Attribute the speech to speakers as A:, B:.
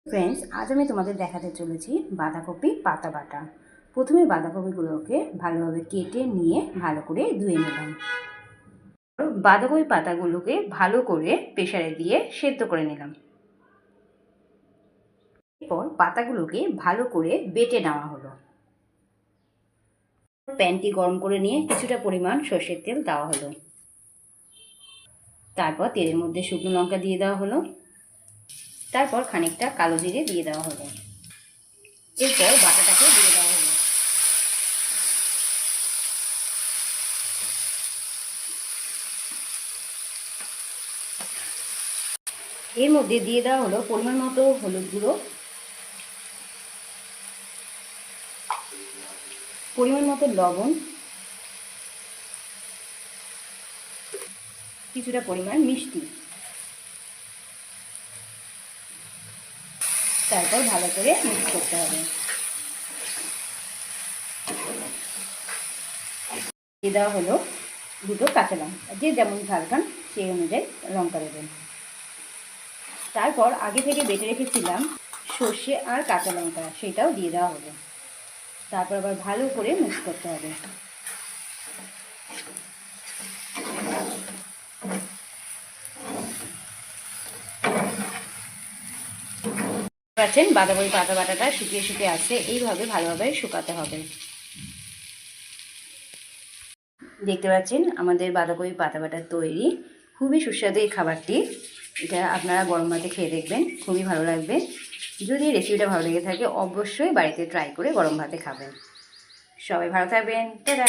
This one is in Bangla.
A: ফ্রেন্ডস, আজ আমি তোমাদের দেখাতে চলেছি বাঁধাকপি পাতা বাটা। প্রথমে বাঁধাকপিগুলোকে ভালোভাবে কেটে নিয়ে ভালো করে ধুয়ে নিলাম। বাঁধাকপি পাতাগুলোকে ভালো করে প্রেসারে দিয়ে সেদ্ধ করে নিলাম। এরপর পাতাগুলোকে ভালো করে বেটে নেওয়া হলো। প্যানটি গরম করে নিয়ে কিছুটা পরিমাণ সর্ষের তেল দেওয়া হলো। তারপর তেলের মধ্যে শুকনো লঙ্কা দিয়ে দেওয়া হলো। তারপর খানিকটা কালো জিরে দিয়ে দেওয়া হলো। এরপর বাটাটাকে দিয়ে দেওয়া হলো। এর মধ্যে দিয়ে দেওয়া হলো পরিমাণ মতো হলুদ গুঁড়ো, পরিমাণ মতো লবণ, কিছুটা পরিমাণ মিষ্টি। তারপর ভালো করে মিক্স করতে হবে। দিয়ে দেওয়া হলো দুটো কাঁচা লঙ্কা, যে যেমন ঝাল খান সেই অনুযায়ী লঙ্কা দেবেন। তারপর আগে থেকে বেটে রেখেছিলাম সর্ষে আর কাঁচা লঙ্কা, সেটাও দিয়ে দেওয়া হলো। তারপর আবার ভালো করে মিক্স করতে হবে। পাচ্ছেন বাঁধাকপি পাতা বাটাটা শুকিয়ে শুকিয়ে আসছে, এইভাবে ভালোভাবে শুকাতে হবে। দেখতে পাচ্ছেন আমাদের বাঁধাকপি পাতা বাটা তৈরি। খুবই সুস্বাদু এই খাবারটি। এটা আপনারা গরম ভাতে খেয়ে দেখবেন, খুবই ভালো লাগবে। যদি রেসিপিটা ভালো লেগে থাকে অবশ্যই বাড়িতে ট্রাই করে গরম ভাতে খাবেন। সবাই ভালো থাকবেন। টাটা।